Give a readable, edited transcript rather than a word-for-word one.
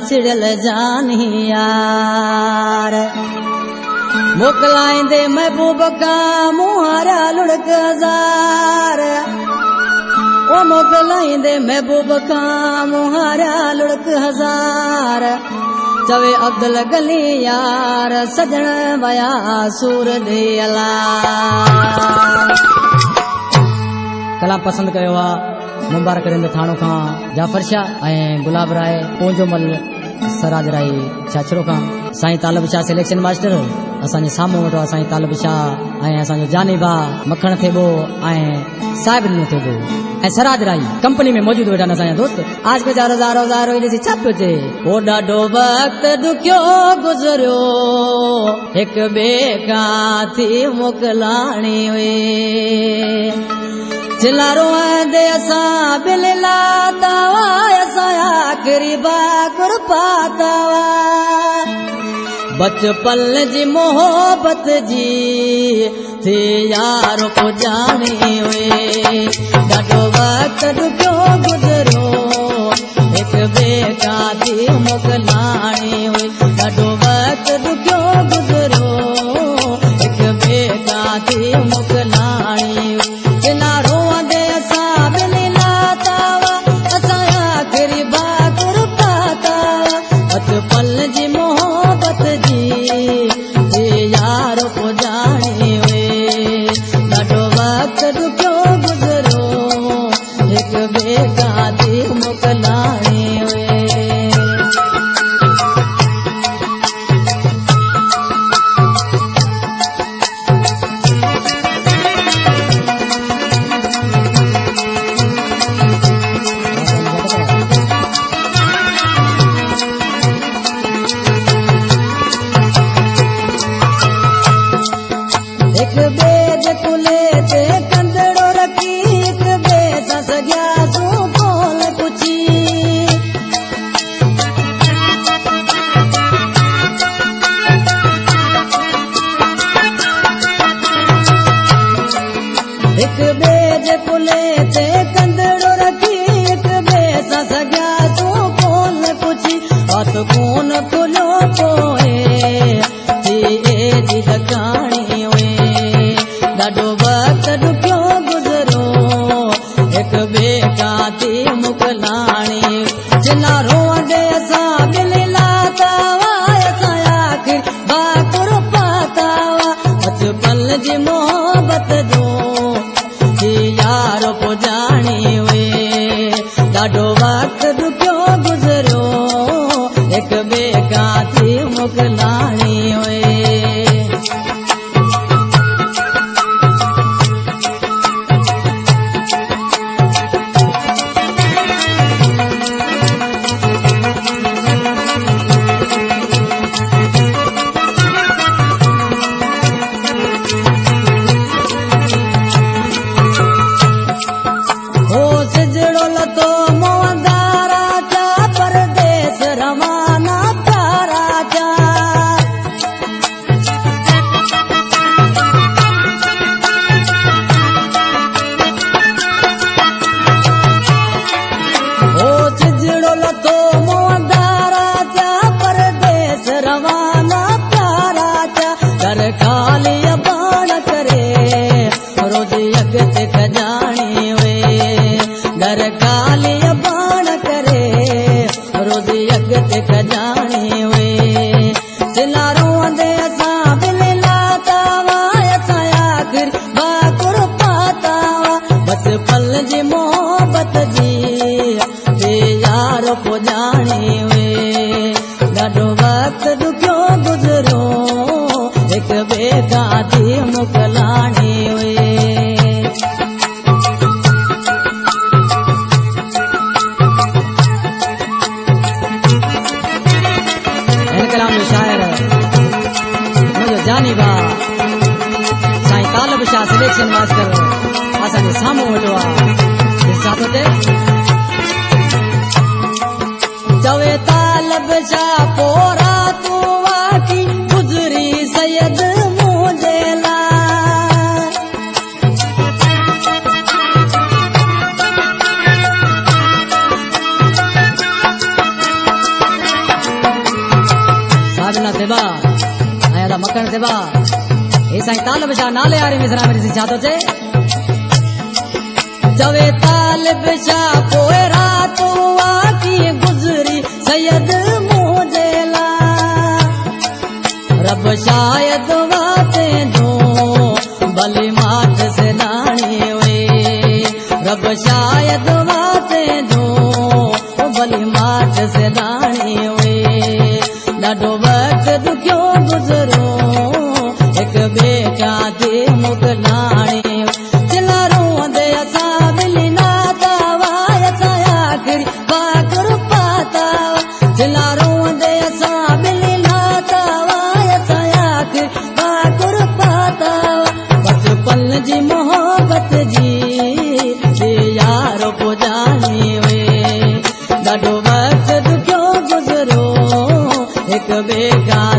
चिड़ियल जानी यार मोकलाइंदे महबूब का मुहारा लुढ़क हजार ओ मोकलाइंदे महबूब का मुहारा लुढ़क हजार चवे अब्दुल गली यार सजण वया सूर दे अला कलाम पसंद कयो आ मुबारक रिंद थाणो खां जाफर शाह ऐं गुलाब राय पोंजो मल सराज राय छाछरो खां साईं तालब शाह सिलेक्शन मास्टर असांजे साम्हूं वेठो आहे साईं तालब शाह ऐं असांजो जानी भा मखण थेबो ऐं साहिब नो थेबो ऐं सराज राई कंपनी में मौजूद वेठा असांजा दोस्त आज पे ज़ारो ज़ारो ज़ारो ॾिसी छा पियो चए ओ ॾाढो वक़्तु ॾुखियो गुज़रियो हिकु ॿिए खां थी मोकलाणी हुई चिलारो दे असां बिल लाता असां आख़िरी बाकुर पाता बचपन जी मोहब्बत जी थी यारो को जानी हुए ॾाढो वक़्तु ॾुखियो गुज़रियो हिकु ॿिए खां थी मोकलाणी हुई ॾाढो वक़्तु ॾुखियो गुज़रियो हिकु ॿिए खां थी मोकलाणी हुई चिलारो दे असां बिल लाता असां आख़िरी बाकुर पाता बचपन जी मोहब्बत जी यारो को जानी हुए ॾाढो वक़्तु ॾुखियो गुज़रियो हिकु ॿिए खां थी मोकलाणी हुए हिकु ॿिए जे कुले ते कंदड़ो रखी हिकु ॿिए सां सॻियासूं कोन पुछी हिकु ॿिए जे कुले ते कंदड़ो रखी हिकु ॿिए सां सॻियासूं कोन पुछी हथ कोन खुलियो पोइ जी दकाणी ॾाढो वक़्तु ॾुखियो गुज़रियो हिकु ॿिए खां थी मोकलाणी चिलारो दे असां बिल लाता असां आख़िर बाकुर पाता बचपन जी मोहब्बत जो थी यारो को जानी हुए ॾाढो वक़्तु ॾुखियो गुज़रियो हिकु ॿिए खां थी मोकलाणी हुए ॾाढो वक़्तु ॾुखियो गुज़रियो हिकु ॿिए खां थी मोकलाणी हुई हिन कलाम जो शाइर मुंहिंजो जानी भा साईं तालब शाह सिलेक्शन मास्टर असांजे साम्हूं वेठो आहे चवे तालब शाह पोरा तूं वाकी गुज़री सैयद मुंहिंजे लाइ सेवा हे साईं तालब शाह नाले वारे मिसरा में ॾिसी छा थो चए चवे तालब शाह पोइ रात उहा कीअं गुज़री सैयद मुंहिंजे लाइ रब शायद वाते जो भली मात से दाणी वे रब शायद वाते जो भली मात से दाणी वे ॾाढो वक़्त दुखियो गुज़रो हिक ॿिए खां थी मोकिलाणी चिला रोंदे असां मिली नाता वाय असां आख़िरी पाकुर पाता चिला रोंदे असां मिली नाता वाय असां आख़िरी पाकुर पाता बचपन जी मोहबत जी यारो पुॼाणी वे ॾाढो वक़्त दुखियो गुज़रो हिक ॿिए खां